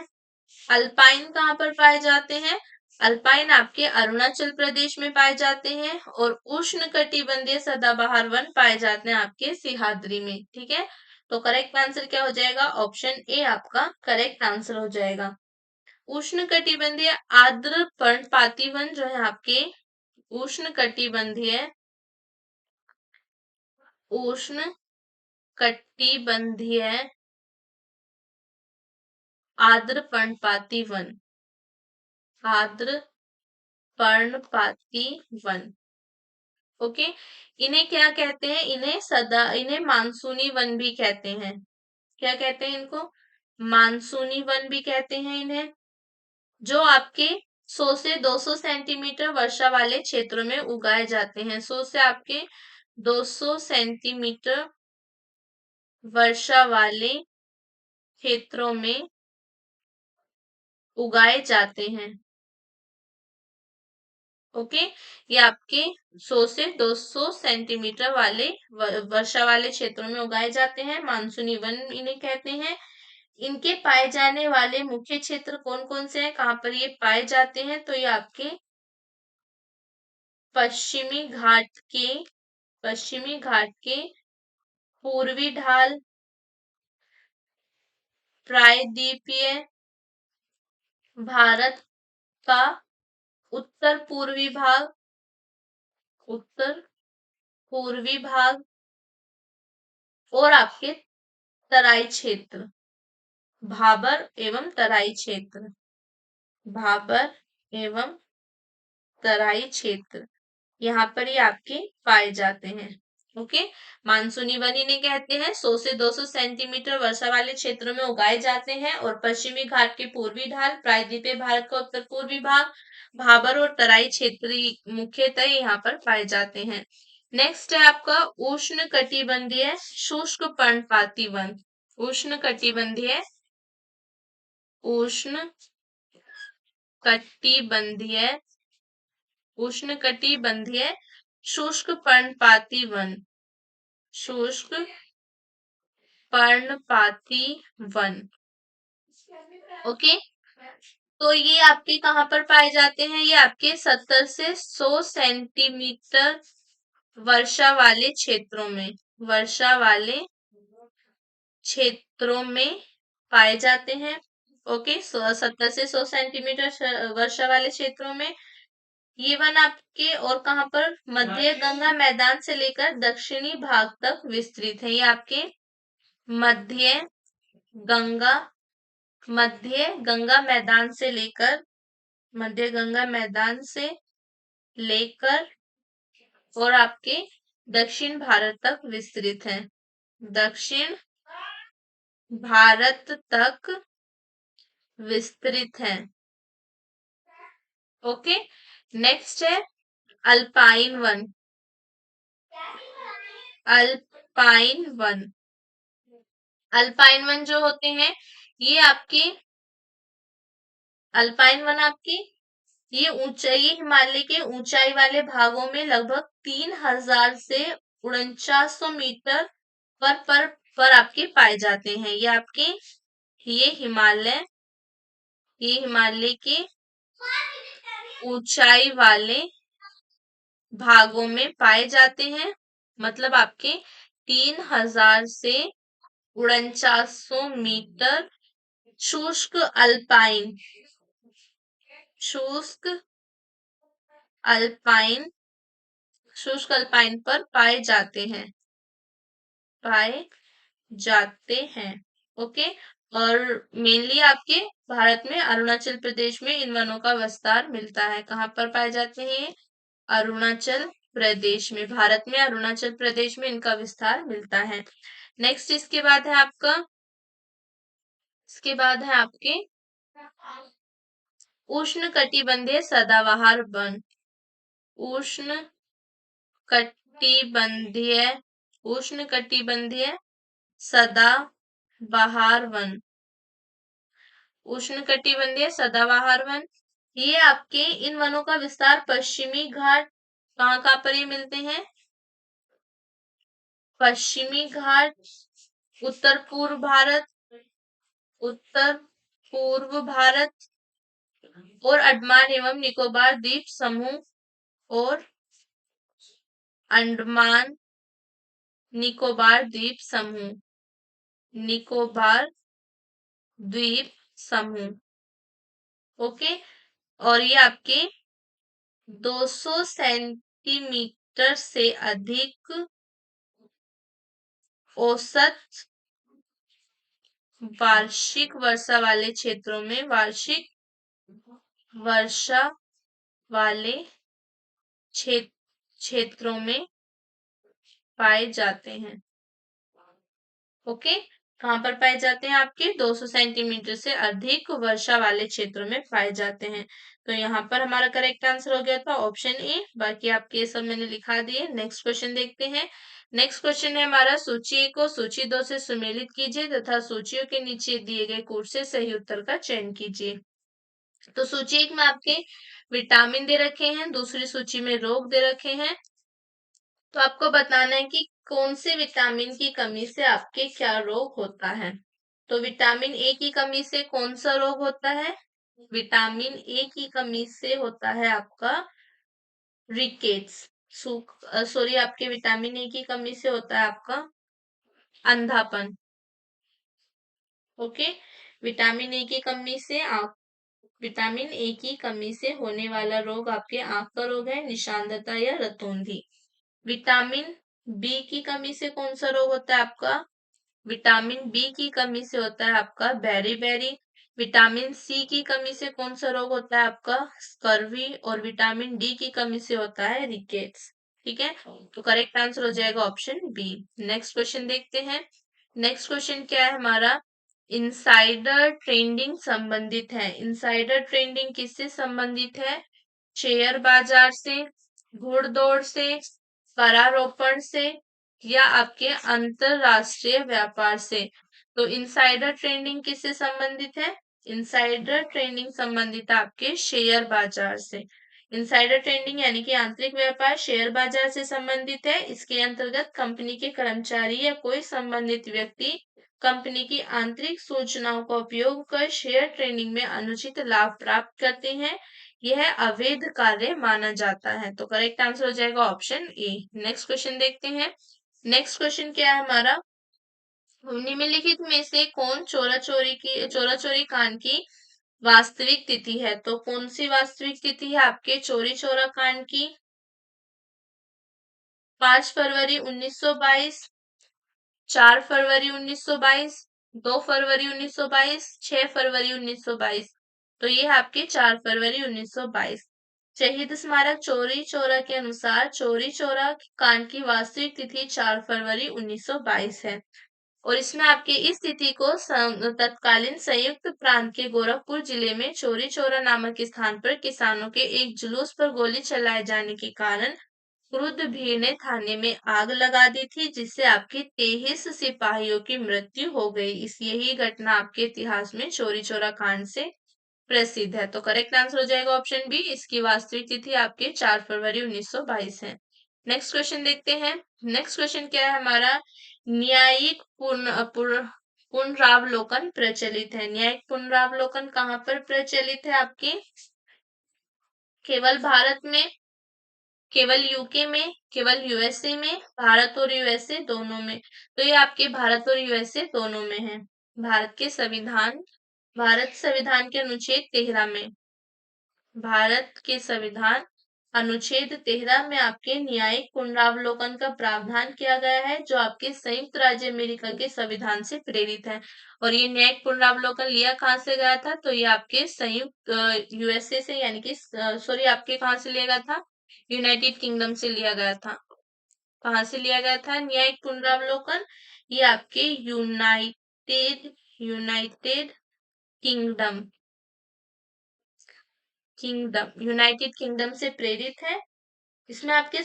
अल्पाइन कहाँ पर पाए जाते हैं? अल्पाइन आपके अरुणाचल प्रदेश में पाए जाते हैं। और उष्ण कटिबंधीय सदाबहार वन पाए जाते हैं आपके सिंहाद्री में। ठीक है, तो करेक्ट आंसर क्या हो जाएगा? ऑप्शन ए आपका करेक्ट आंसर हो जाएगा। उष्ण कटिबंधीय आर्द्र पर्णपाती वन जो है आपके उष्ण कटिबंधीय उष्ण कटिबंधीय आर्द्र पर्णपाती वन, आर्द्र पर्णपाती वन। ओके, इन्हें क्या कहते हैं? इन्हें मानसूनी वन भी कहते हैं। क्या कहते हैं इनको? मानसूनी वन भी कहते हैं इन्हें। जो आपके 100 से 200 सेंटीमीटर वर्षा वाले क्षेत्रों में उगाए जाते हैं। 100 से आपके 200 सेंटीमीटर वर्षा वाले क्षेत्रों में उगाए जाते हैं। ओके, ये आपके 100 से 200 सेंटीमीटर वाले वर्षा वाले क्षेत्रों में उगाए जाते हैं। मानसूनी वन इन्हें कहते हैं। इनके पाए जाने वाले मुख्य क्षेत्र कौन कौन से हैं, कहाँ पर ये पाए जाते हैं? तो ये आपके पश्चिमी घाट के पश्चिमी घाट के पूर्वी ढाल, प्रायद्वीपीय भारत का उत्तर पूर्वी भाग, उत्तर पूर्वी भाग और आपके तराई क्षेत्र, भाबर एवं तराई क्षेत्र, भाबर एवं तराई क्षेत्र, यहाँ पर ये आपके पाए जाते हैं। ओके, मानसूनी वन इन्हें कहते हैं। 100 से 200 सेंटीमीटर वर्षा वाले क्षेत्रों में उगाए जाते हैं और पश्चिमी घाट के पूर्वी ढाल, प्रायद्वीपीय भारत का उत्तर पूर्वी भाग, भाबर और तराई क्षेत्र मुख्यतः यहाँ पर पाए जाते हैं। नेक्स्ट है आपका उष्ण कटिबंधीय शुष्क पर्णपाती वन। उष्ण कटिबंधीय उष्ण कटिबंधीय उष्ण कटिबंधीय शुष्क पर्णपाती वन, शुष्क पर्णपाती वन। ओके, तो ये आपके कहाँ पर पाए जाते हैं? ये आपके 70 से 100 सेंटीमीटर वर्षा वाले क्षेत्रों में, वर्षा वाले क्षेत्रों में पाए जाते हैं। ओके, 70 से 100 सेंटीमीटर वर्षा वाले क्षेत्रों में ये वन आपके और कहाँ पर? मध्य गंगा मैदान से लेकर दक्षिणी भाग तक विस्तृत है। ये आपके मध्य गंगा मध्य गंगा मैदान से लेकर मध्य गंगा मैदान से लेकर और आपके दक्षिण भारत तक विस्तृत है। दक्षिण भारत तक विस्तृत है। ओके, नेक्स्ट है alpine one. Alpine one, alpine one जो होते हैं ये आपके अल्पाइन वन आपके ये ऊंचाई हिमालय के ऊंचाई वाले भागों में लगभग 3000 से 4900 मीटर पर आपके पाए जाते हैं। ये हिमालय के ऊंचाई वाले भागों में पाए जाते हैं। मतलब आपके 3000 से 4900 मीटर शुष्क अल्पाइन शुष्क अल्पाइन शुष्क अल्पाइन पर पाए जाते हैं। ओके, और मेनली आपके भारत में अरुणाचल प्रदेश में इन वनों का विस्तार मिलता है। कहाँ पर पाए जाते हैं? अरुणाचल प्रदेश में, भारत में अरुणाचल प्रदेश में इनका विस्तार मिलता है। नेक्स्ट इसके बाद है आपके उष्ण कटिबंधीय सदाबहार वन। उष्ण कटिबंधीय उष्ण कटिबंधीय सदाबहार वन, उष्ण कटिबंधीय सदाबहार वन। ये आपके इन वनों का विस्तार पश्चिमी घाट कहाँ कहाँ पर ये मिलते हैं? पश्चिमी घाट, उत्तर पूर्व भारत, उत्तर पूर्व भारत और अंडमान एवं निकोबार द्वीप समूह और अंडमान निकोबार द्वीप समूह, निकोबार द्वीप समूह। ओके, और ये आपके 200 सेंटीमीटर से अधिक औसत वार्षिक वर्षा वाले क्षेत्रों में, वार्षिक वर्षा वाले क्षेत्रों में पाए जाते हैं। ओके, कहाँ पर पाए जाते हैं? आपके 200 सेंटीमीटर से अधिक वर्षा वाले क्षेत्रों में पाए जाते हैं। तो यहाँ पर हमारा करेक्ट आंसर हो गया था ऑप्शन ए। बाकी आपके सब मैंने लिखा दिए। नेक्स्ट क्वेश्चन देखते हैं। नेक्स्ट क्वेश्चन है हमारा, सूची 1 को सूची 2 से सुमेलित कीजिए तथा सूचियों के नीचे दिए गए कोड से सही उत्तर का चयन कीजिए। तो सूची 1 में आपके विटामिन दे रखे हैं, दूसरी सूची में रोग दे रखे हैं। तो आपको बताना है कि कौन से विटामिन की कमी से आपके क्या रोग होता है। तो विटामिन ए की कमी से कौन सा रोग होता है? विटामिन ए की कमी से होता है आपका रिकेट्स। सॉरी, आपके विटामिन ए की कमी से होता है आपका अंधापन। ओके, विटामिन ए की कमी से विटामिन ए की कमी से होने वाला रोग आपके आंख का रोग है, निशानदता या रतौंधी। विटामिन बी की कमी से कौन सा रोग होता है आपका? विटामिन बी की कमी से होता है आपका बेरी। विटामिन सी की कमी से कौन सा रोग होता है आपका? स्कर्वी। और विटामिन डी की कमी से होता है रिकेट्स। ठीक है, तो करेक्ट आंसर हो जाएगा ऑप्शन बी। नेक्स्ट क्वेश्चन देखते हैं। नेक्स्ट क्वेश्चन क्या है हमारा? इनसाइडर ट्रेडिंग संबंधित है। इनसाइडर ट्रेडिंग किससे संबंधित है? शेयर बाजार से, घुड़दौड़ से, परारोपण से या आपके अंतरराष्ट्रीय व्यापार से। तो इनसाइडर ट्रेडिंग किससे संबंधित है? इनसाइडर ट्रेडिंग संबंधित है आपके शेयर बाजार से। इनसाइडर ट्रेडिंग यानी कि आंतरिक व्यापार शेयर बाजार से संबंधित है। इसके अंतर्गत कंपनी के कर्मचारी या कोई संबंधित व्यक्ति कंपनी की आंतरिक सूचनाओं का उपयोग कर शेयर ट्रेडिंग में अनुचित लाभ प्राप्त करते हैं। यह अवैध कार्य माना जाता है। तो करेक्ट आंसर हो जाएगा ऑप्शन ए। नेक्स्ट क्वेश्चन देखते हैं। नेक्स्ट क्वेश्चन क्या है हमारा? निम्नलिखित में से कौन चोरा चोरी कांड की वास्तविक तिथि है? तो कौन सी वास्तविक तिथि है आपके चोरी चोरा कांड की? 5 फरवरी 1922, 4 फरवरी 1922, 2 फरवरी 1922, 6 फरवरी 1922। तो ये है आपके 4 फरवरी 1922। शहीद स्मारक चौरी चौरा के अनुसार चौरी चौरा कांड की वास्तविक तिथि 4 फरवरी 1922 है। और इसमें आपके इस तिथि को तत्कालीन संयुक्त प्रांत के गोरखपुर जिले में चौरी चौरा नामक स्थान पर किसानों के एक जुलूस पर गोली चलाए जाने के कारण क्रुद्ध भीड़ ने थाने में आग लगा दी थी, जिससे आपके 23 सिपाहियों की मृत्यु हो गई। इस यही घटना आपके इतिहास में चौरी चौरा कांड से प्रसिद्ध है। तो करेक्ट आंसर हो जाएगा ऑप्शन बी। इसकी वास्तविक तिथि आपके 4 फरवरी 1922 है। नेक्स्ट क्वेश्चन देखते हैं। नेक्स्ट क्वेश्चन क्या है हमारा? न्यायिक पुनरावलोकन प्रचलित है। न्यायिक पुनरावलोकन कहाँ पर प्रचलित है आपके? केवल भारत में, केवल यूके में, केवल यूएसए में, भारत और यूएसए दोनों में। तो ये आपके भारत और यूएसए दोनों में है। भारत संविधान के अनुच्छेद 13 में, भारत के संविधान अनुच्छेद 13 में आपके न्यायिक पुनरावलोकन का प्रावधान किया गया है, जो आपके संयुक्त राज्य अमेरिका के संविधान से प्रेरित है। और ये न्यायिक पुनरावलोकन लिया कहाँ से गया था? तो ये आपके संयुक्त यूएसए से, यानी कि सॉरी, आपके कहाँ से लिया गया था? यूनाइटेड किंगडम से लिया गया था। कहाँ से लिया गया था न्यायिक पुनरावलोकन? ये आपके यूनाइटेड किंगडम यूनाइटेड किंगडम से प्रेरित है। इसमें आपके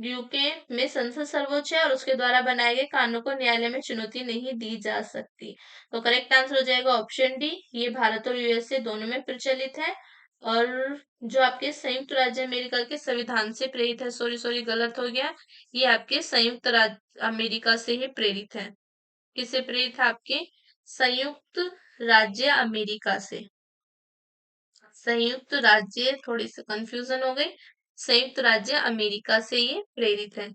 यूके में संसद सर्वोच्च है और उसके द्वारा बनाए गए कानूनों को न्यायालय में चुनौती नहीं दी जा सकती। तो करेक्ट आंसर हो जाएगा ऑप्शन डी। ये भारत और यूएसए दोनों में प्रचलित है। और जो आपके संयुक्त राज्य अमेरिका के संविधान से प्रेरित है, सॉरी सॉरी गलत हो गया, ये आपके संयुक्त राज्य अमेरिका से ही प्रेरित है। किससे प्रेरित है? आपके संयुक्त राज्य अमेरिका से। संयुक्त राज्य, थोड़ी सी कंफ्यूजन हो गई, संयुक्त राज्य अमेरिका से ये प्रेरित है।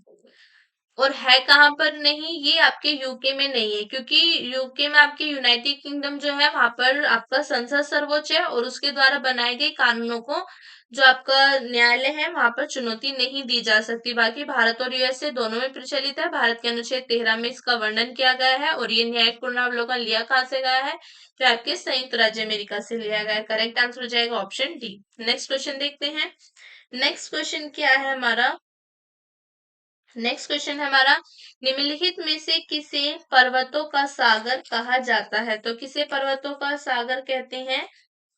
और है कहाँ पर नहीं, ये आपके यूके में नहीं है, क्योंकि यूके में आपके यूनाइटेड किंगडम जो है वहां पर आपका संसद सर्वोच्च है और उसके द्वारा बनाए गए कानूनों को जो आपका न्यायालय है वहां पर चुनौती नहीं दी जा सकती। बाकी भारत और यूएसए दोनों में प्रचलित है। भारत के अनुच्छेद 13 में इसका वर्णन किया गया है और ये न्यायिक पुनरावलोकन लिया कहाँ से गया है? तो आपके संयुक्त राज्य अमेरिका से लिया गया है। करेक्ट आंसर हो जाएगा ऑप्शन डी। नेक्स्ट क्वेश्चन देखते हैं। नेक्स्ट क्वेश्चन क्या है हमारा? नेक्स्ट क्वेश्चन है हमारा, निम्नलिखित में से किसे पर्वतों का सागर कहा जाता है? तो किसे पर्वतों का सागर कहते हैं?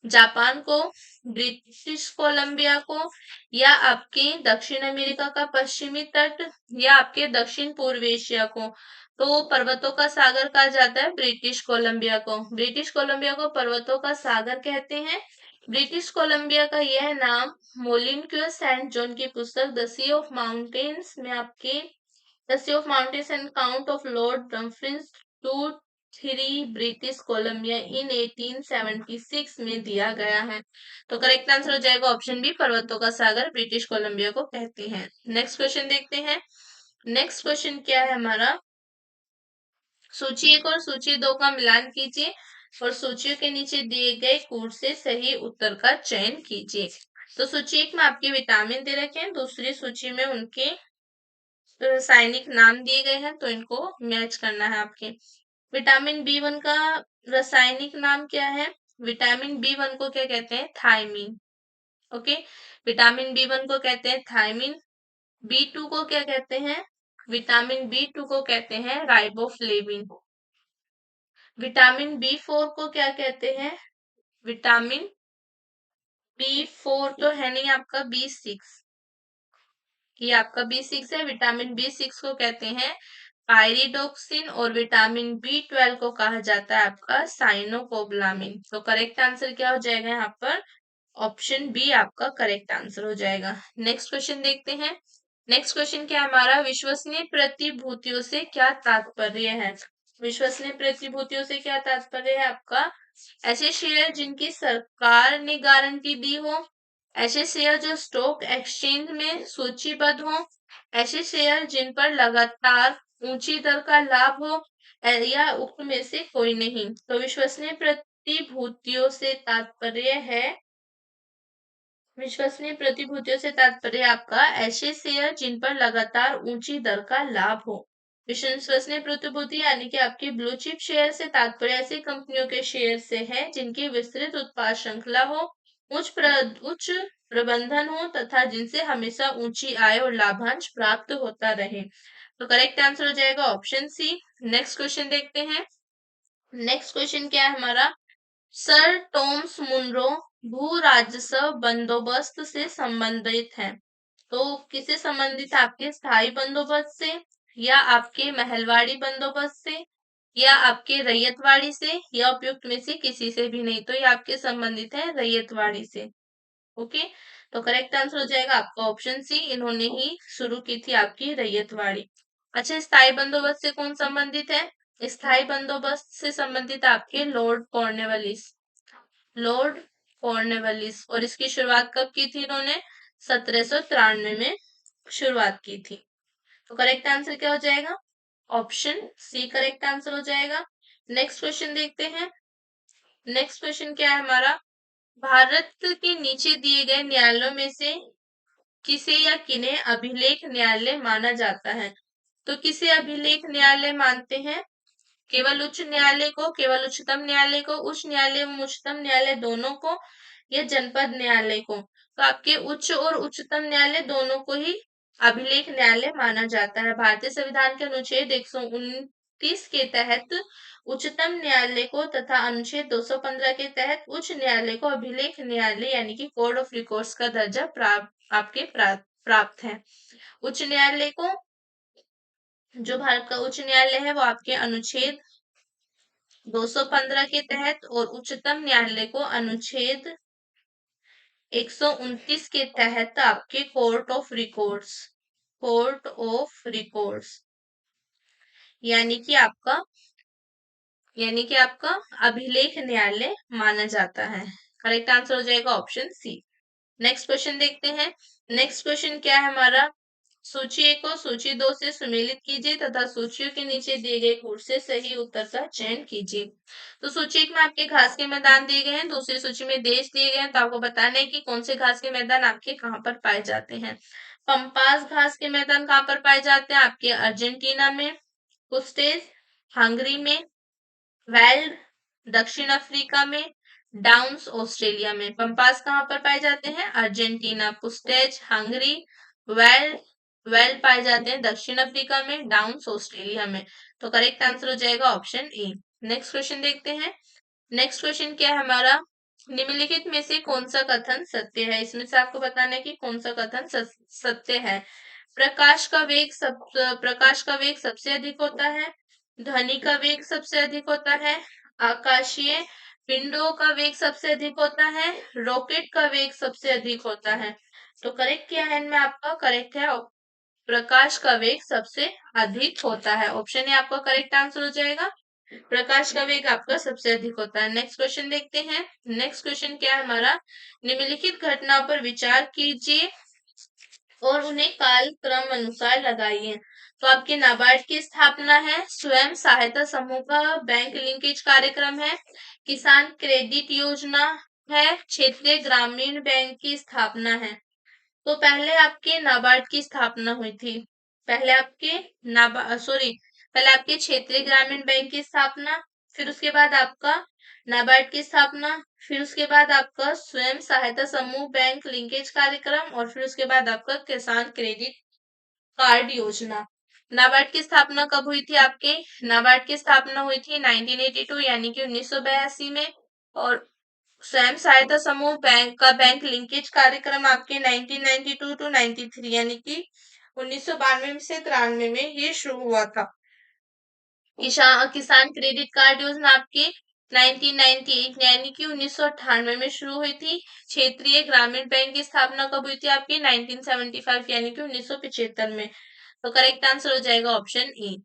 जापान को, ब्रिटिश कोलंबिया को, या आपके दक्षिण अमेरिका का पश्चिमी तट, या आपके दक्षिण पूर्व एशिया को? तो पर्वतों का सागर कहा जाता है ब्रिटिश कोलंबिया को। ब्रिटिश कोलंबिया को पर्वतों का सागर कहते हैं। ब्रिटिश कोलंबिया का यह नाम मोलिनक्यूस सेंट जॉन की पुस्तक द सी ऑफ माउंटेन्स में आपके the sea of mountains and count of Lord Dufferin to three British Columbia in 1876 में दिया गया है। तो करेक्ट आंसर हो जाएगा ऑप्शन बी, पर्वतों का सागर ब्रिटिश कोलंबिया को कहते हैं। नेक्स्ट क्वेश्चन देखते हैं। नेक्स्ट क्वेश्चन क्या है हमारा? सूची 1 और सूची 2 का मिलान कीजिए और सूचियों के नीचे दिए गए कूट से सही उत्तर का चयन कीजिए। तो सूची 1 में आपके विटामिन दे रखे हैं, दूसरी सूची में उनके रासायनिक नाम दिए गए हैं, तो इनको मैच करना है आपके। विटामिन बी 1 का रासायनिक नाम क्या है? विटामिन बी 1 को क्या कहते हैं? थायमीन। ओके, विटामिन बी 1 को कहते हैं थायमीन। बी 2 को क्या कहते हैं? विटामिन बी 2 को कहते हैं राइबोफ्लेविन। विटामिन बी 4 को क्या कहते हैं? विटामिन बी 4 तो है नहीं आपका, बी 6, ये आपका बी 6 है। विटामिन बी 6 को कहते हैं पायरिडोक्सिन और विटामिन बी 12 को कहा जाता है आपका साइनोकोबलामिन। तो करेक्ट आंसर क्या हो जाएगा यहाँ पर? ऑप्शन बी आपका करेक्ट आंसर हो जाएगा। नेक्स्ट क्वेश्चन देखते हैं। नेक्स्ट क्वेश्चन क्या है हमारा? विश्वसनीय प्रतिभूतियों से क्या तात्पर्य है? विश्वसनीय प्रतिभूतियों से क्या तात्पर्य है आपका? ऐसे शेयर जिनकी सरकार ने गारंटी दी हो, ऐसे शेयर जो स्टॉक एक्सचेंज में सूचीबद्ध हो, ऐसे शेयर जिन पर लगातार ऊंची दर का लाभ हो, या उक्त में से कोई नहीं। तो विश्वसनीय प्रतिभूतियों से तात्पर्य है, विश्वसनीय प्रतिभूतियों से तात्पर्य आपका ऐसे शेयर जिन पर लगातार ऊंची दर का लाभ हो। विश्वसनीय प्रतिभूति यानी कि आपकी ब्लू चिप शेयर से तात्पर्य ऐसी कंपनियों के शेयर से है जिनकी विस्तृत उत्पाद श्रृंखला हो, उच्च प्रबंधन हो तथा जिनसे हमेशा ऊंची आय और लाभांश प्राप्त होता रहे। तो करेक्ट आंसर हो जाएगा ऑप्शन सी। नेक्स्ट क्वेश्चन देखते हैं। नेक्स्ट क्वेश्चन क्या है हमारा? सर टॉमस मुनरो भू राजस्व बंदोबस्त से संबंधित है। तो किससे संबंधित है? आपके स्थायी बंदोबस्त से, या आपके महलवाड़ी बंदोबस्त से, या आपके रैयतवाड़ी से, या उपयुक्त में से किसी से भी नहीं। तो ये आपके संबंधित है रैयतवाड़ी से। ओके, तो करेक्ट आंसर हो जाएगा आपका ऑप्शन सी, इन्होंने ही शुरू की थी आपकी रैयतवाड़ी। अच्छा, स्थायी बंदोबस्त से कौन संबंधित है? स्थायी बंदोबस्त से संबंधित आपके लॉर्ड कॉर्नवालिस। लॉर्ड कॉर्नवालिस, और इसकी शुरुआत कब की थी इन्होंने? 1793 में शुरुआत की थी। तो करेक्ट आंसर क्या हो जाएगा? ऑप्शन सी करेक्ट आंसर हो जाएगा। नेक्स्ट क्वेश्चन देखते हैं। नेक्स्ट क्वेश्चन क्या है हमारा? भारत के नीचे दिए गए न्यायालयों में से किसे या किन्हें अभिलेख न्यायालय माना जाता है? तो किसे अभिलेख न्यायालय मानते हैं? केवल उच्च न्यायालय को, केवल उच्चतम न्यायालय को, उच्च न्यायालय एवं उच्चतम न्यायालय दोनों को, या जनपद न्यायालय को? तो आपके उच्च और उच्चतम न्यायालय दोनों को ही अभिलेख न्यायालय माना जाता है। भारतीय संविधान के अनुच्छेद 129 के तहत उच्चतम न्यायालय को तथा अनुच्छेद 215 के तहत उच्च न्यायालय को अभिलेख न्यायालय यानी कि कोर्ट ऑफ रिकॉर्ड्स का दर्जा प्राप्त है। उच्च न्यायालय को, जो भारत का उच्च न्यायालय है वो आपके अनुच्छेद 215 के तहत, और उच्चतम न्यायालय को अनुच्छेद 129 के तहत आपके कोर्ट ऑफ रिकॉर्ड्स यानी कि आपका अभिलेख न्यायालय माना जाता है। करेक्ट आंसर हो जाएगा ऑप्शन सी। नेक्स्ट क्वेश्चन देखते हैं। नेक्स्ट क्वेश्चन क्या है हमारा, सूची 1 को सूची 2 से सुमेलित कीजिए तथा सूचियों के नीचे दिए गए कूट से सही उत्तर का चयन कीजिए। तो सूची 1 में आपके घास के मैदान दिए गए हैं, दूसरी सूची में देश दिए गए हैं, तो आपको बताना है कि कौन से घास के मैदान आपके कहाँ पर पाए जाते हैं। पंपास घास के मैदान कहाँ पर पाए जाते हैं, आपके अर्जेंटीना में, पुस्टेज हंगरी में, वेल्ड दक्षिण अफ्रीका में, डाउन्स ऑस्ट्रेलिया में। पंपास कहाँ पर पाए जाते हैं, अर्जेंटीना, पुस्टेज हंगरी, वेल्ड वेल्ड पाए जाते हैं दक्षिण अफ्रीका में, डाउन्स ऑस्ट्रेलिया में। तो करेक्ट आंसर हो जाएगा ऑप्शन ए। नेक्स्ट क्वेश्चन देखते हैं। नेक्स्ट क्वेश्चन क्या है हमारा, निम्नलिखित में से कौन सा कथन सत्य है। इसमें से आपको बताना है कि कौन सा कथन सत्य है। प्रकाश का वेग सबसे अधिक होता है, ध्वनि का वेग सबसे अधिक होता है, आकाशीय पिंडों का वेग सबसे अधिक होता है, रॉकेट का वेग सबसे अधिक होता है। तो करेक्ट क्या है इनमें, आपका करेक्ट है प्रकाश का वेग सबसे अधिक होता है। ऑप्शन ए आपका करेक्ट आंसर हो जाएगा, प्रकाश का वेग आपका सबसे अधिक होता है। नेक्स्ट क्वेश्चन देखते हैं। नेक्स्ट क्वेश्चन क्या है हमारा, निम्नलिखित घटनाओं पर विचार कीजिए और उन्हें काल क्रम अनुसार लगाइए। तो आपके नाबार्ड की स्थापना है, स्वयं सहायता समूह का बैंक लिंकेज कार्यक्रम है, किसान क्रेडिट योजना है, क्षेत्रीय ग्रामीण बैंक की स्थापना है। तो पहले आपके नाबार्ड की स्थापना हुई थी, पहले आपके क्षेत्रीय ग्रामीण बैंक की स्थापना, फिर उसके बाद आपका नाबार्ड की स्थापना, फिर उसके बाद आपका स्वयं सहायता समूह बैंक लिंकेज कार्यक्रम और फिर उसके बाद आपका किसान क्रेडिट कार्ड योजना। नाबार्ड की स्थापना कब हुई थी आपके, नाबार्ड की स्थापना हुई थी 1982 यानी कि 1982 में, और स्वयं सहायता समूह बैंक का बैंक लिंकेज कार्यक्रम आपके 1992 टू 93 यानी कि 1992 से 93 में ये शुरू हुआ था। किसान क्रेडिट कार्ड योजना आपकी 1998 यानी कि 1998 में शुरू हुई थी। क्षेत्रीय ग्रामीण बैंक की स्थापना कब हुई थी आपकी 1975 यानी कि 1975 में। तो करेक्ट आंसर हो जाएगा ऑप्शन ए।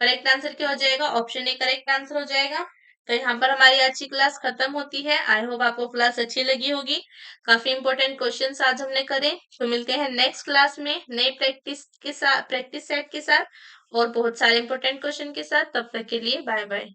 करेक्ट आंसर क्या हो जाएगा, ऑप्शन ए करेक्ट आंसर हो जाएगा। तो यहाँ पर हमारी आज की क्लास खत्म होती है। आई होप आपको क्लास अच्छी लगी होगी। काफी इंपॉर्टेंट क्वेश्चंस आज हमने करे। तो मिलते हैं नेक्स्ट क्लास में नई प्रैक्टिस सेट के साथ और बहुत सारे इंपॉर्टेंट क्वेश्चन के साथ। तब तक के लिए बाय बाय।